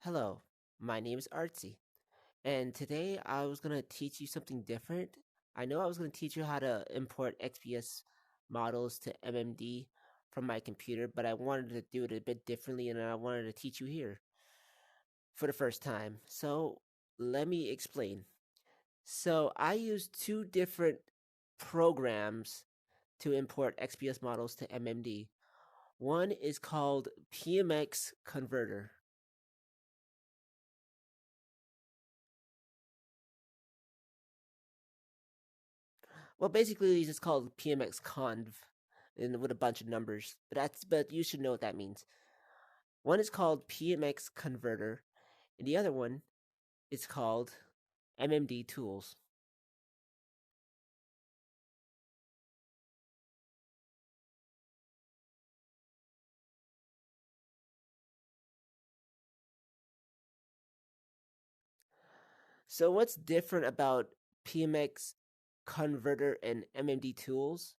Hello, my name is Artsy, and today I was going to teach you something different. I know I was going to teach you how to import XPS models to MMD from my computer, but I wanted to do it a bit differently and I wanted to teach you here for the first time. So let me explain. So I use two different programs to import XPS models to MMD. One is called PMX Converter. Well, basically, it's just called PMX Conv, and with a bunch of numbers. But you should know what that means. One is called PMX Converter, and the other one is called MMD Tools. So what's different about PMX Converter and MMD Tools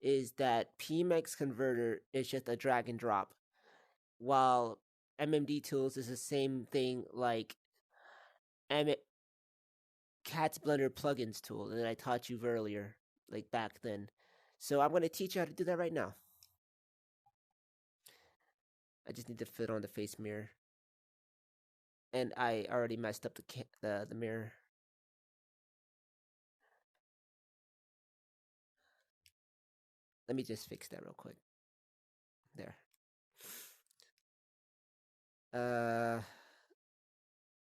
is that PMX Converter is just a drag and drop, while MMD Tools is the same thing like Cat's Blender plugins tool that I taught you earlier, like back then. So I'm going to teach you how to do that right now. I just need to fit on the face mirror. And I already messed up the mirror. Let me just fix that real quick. There.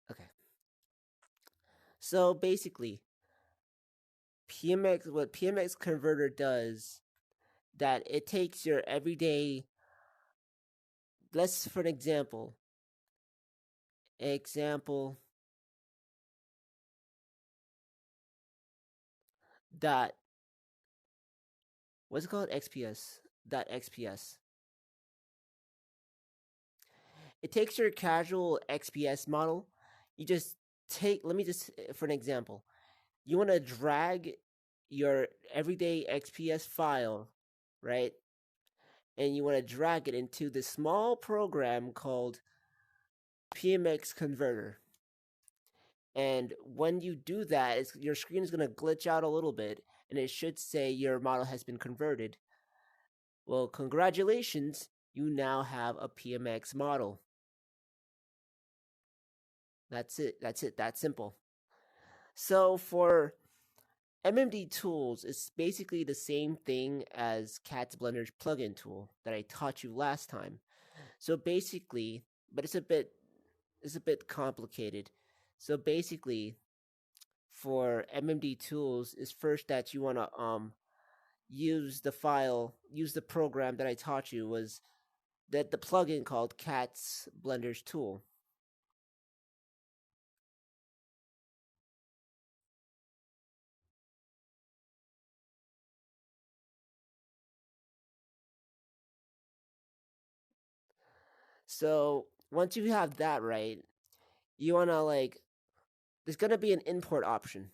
Okay. So basically, what PMX converter does, that it takes your everyday, let's for an example dot, what's it called? XPS. It takes your casual XPS model. You just let me just, for an example, you want to drag your everyday XPS file, right? And you want to drag it into this small program called PMX Converter. And when you do that, your screen is going to glitch out a little bit, and it should say your model has been converted. Well, congratulations, you now have a PMX model. That's it. That's simple. So for MMD Tools, it's basically the same thing as Cat's Blender's plugin tool that I taught you last time. So basically, but it's a bit complicated. So basically, for MMD Tools, is first that you want to use the program that I taught you, was that the plugin called Cat's Blender's tool. So once you have that right, you want to there's going to be an import option.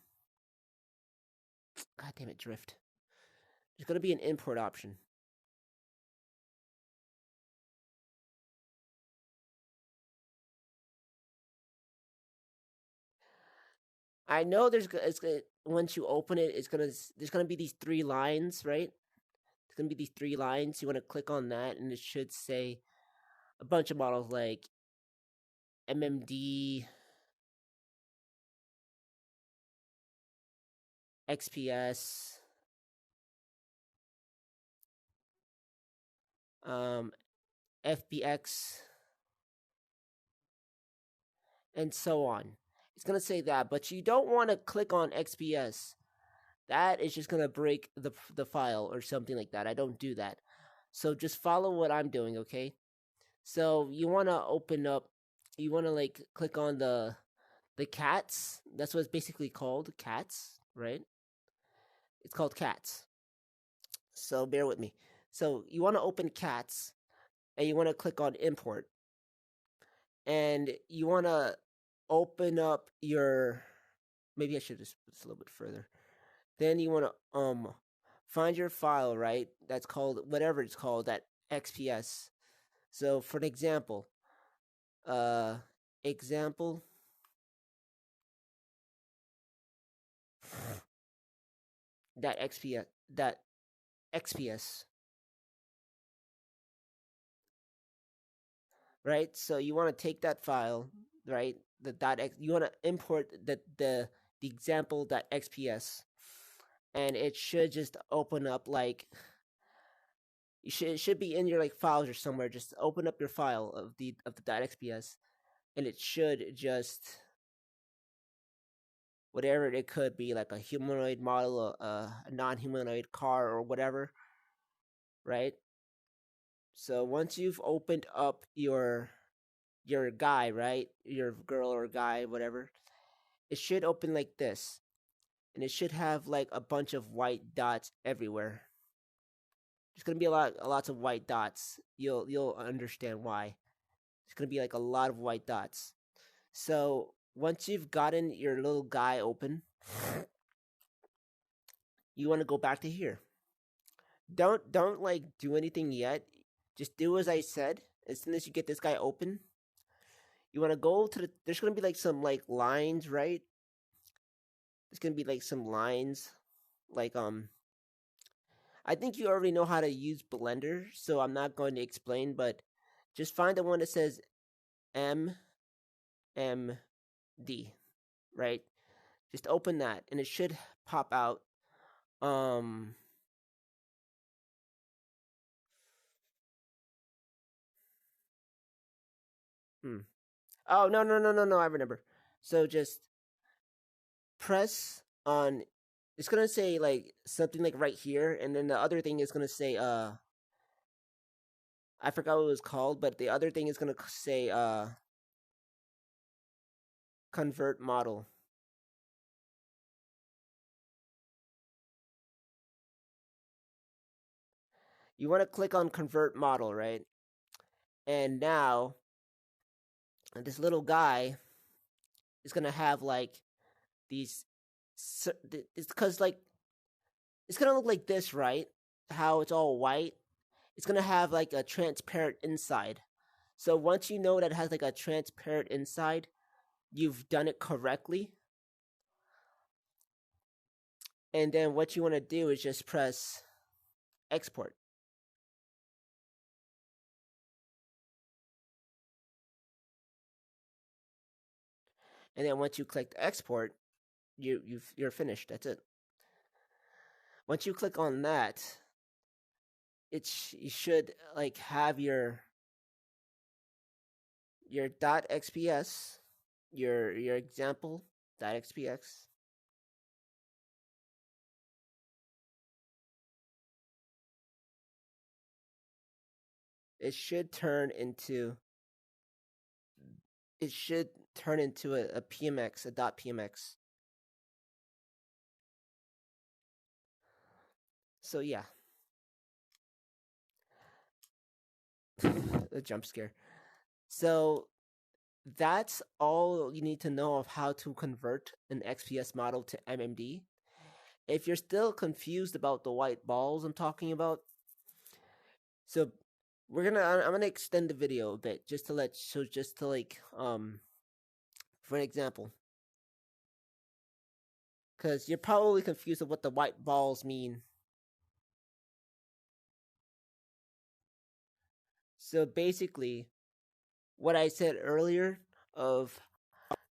God damn it, drift. There's going to be an import option. I know once you open it, there's gonna be these three lines, right? There's gonna be these three lines. You want to click on that, and it should say a bunch of models like MMD, XPS, FBX, and so on. It's gonna say that, but you don't want to click on XPS. That is just gonna break the file or something like that. I don't do that. So just follow what I'm doing, okay? So you want to click on the cats. That's what it's basically called, cats, right? It's called cats. So bear with me. So you want to open cats, and you want to click on import, and you want to open up your. Maybe I should just put this a little bit further. Then you want to find your file, right? That's called whatever it's called, that XPS. So for an example, example that XPS, right? So you want to take that file, right? The you want to import the example .xps, and it should just open up like it should be in your like files or somewhere. Just open up your file of the .xps, and it should just whatever it could be, like a humanoid model, a non-humanoid car, or whatever, right? So once you've opened up your guy, right, your girl or guy, whatever, it should open like this, and it should have like a bunch of white dots everywhere. There's gonna be lots of white dots. You'll understand why. It's gonna be like a lot of white dots. So once you've gotten your little guy open, you want to go back to here. Don't like do anything yet. Just do as I said. As soon as you get this guy open, you want to go to the. There's gonna be like some like lines, right? There's gonna be like some lines, like I think you already know how to use Blender, so I'm not going to explain. But just find the one that says MMD, right? Just open that, and it should pop out. Um, hmm. Oh no! I remember. So just press on. It's gonna say like something like right here, and then the other thing is gonna say I forgot what it was called, but the other thing is gonna say convert model. You want to click on convert model, right? And now this little guy is gonna have like these. It's because like it's gonna look like this, right? How it's all white. It's gonna have like a transparent inside. So once you know that it has like a transparent inside, you've done it correctly. And then what you want to do is just press export. And then once you click export, you're finished. That's it. Once you click on that, you should like have your .xps, your example .xpx. It should turn into a PMX, a .pmx. So yeah, a jump scare. So that's all you need to know of how to convert an XPS model to MMD. If you're still confused about the white balls I'm talking about, so I'm gonna extend the video a bit just to like for an example, because you're probably confused of what the white balls mean. So basically, what I said earlier of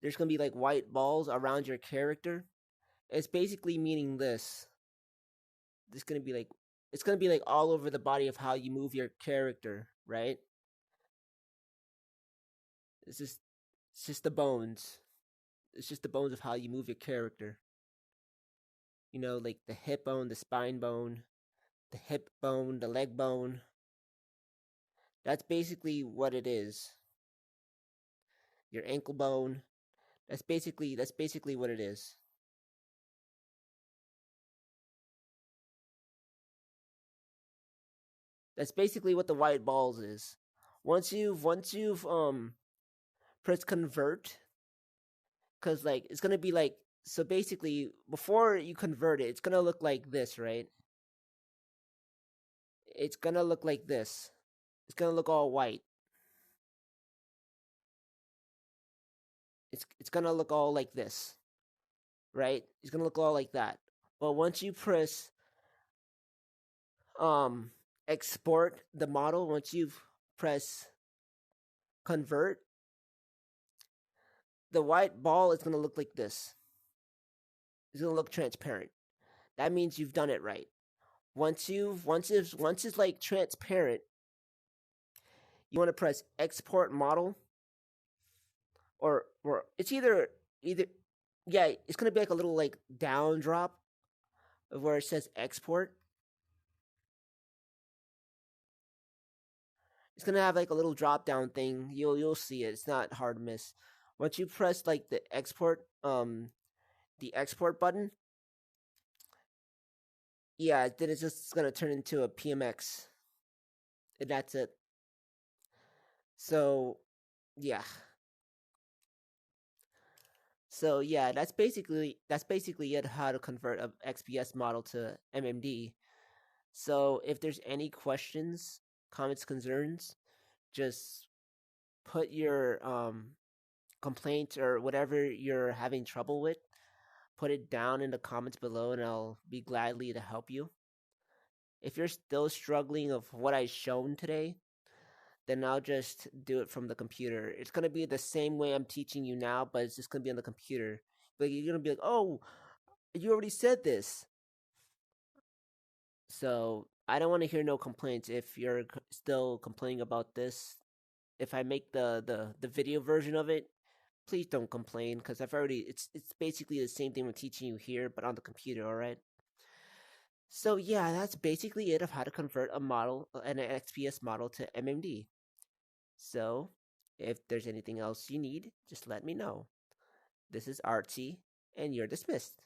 there's gonna be like white balls around your character, it's basically meaning this. It's gonna be like all over the body of how you move your character, right? It's just it's just the bones. It's just the bones of how you move your character. You know, like the hip bone, the spine bone, the hip bone, the leg bone. That's basically what it is. Your ankle bone. That's basically what it is. That's basically what the white balls is. Once you've press convert, because like it's gonna be like, so basically before you convert it, it's gonna look like this, right? It's gonna look like this. It's gonna look all white. it's gonna look all like this, right? It's gonna look all like that. But once you press um export the model, once you press convert, the white ball is gonna look like this. It's gonna look transparent. That means you've done it right. Once it's like transparent, you want to press export model, or it's either yeah, it's gonna be like a little like down drop of where it says export. It's gonna have like a little drop down thing. You'll see it. It's not hard to miss. Once you press like the export button, yeah, then it's just gonna turn into a PMX, and that's it. So yeah, so that's basically it. How to convert a XPS model to MMD. So if there's any questions, comments, concerns, just put your complaint or whatever you're having trouble with, put it down in the comments below, and I'll be gladly to help you. If you're still struggling of what I've shown today, then I'll just do it from the computer. It's gonna be the same way I'm teaching you now, but it's just gonna be on the computer. Like you're gonna be like, "Oh, you already said this." So I don't want to hear no complaints if you're still complaining about this. If I make the video version of it, please don't complain because I've already it's basically the same thing I'm teaching you here, but on the computer. All right. So yeah, that's basically it of how to convert a model, an XPS model to MMD. So if there's anything else you need, just let me know. This is Arty, and you're dismissed.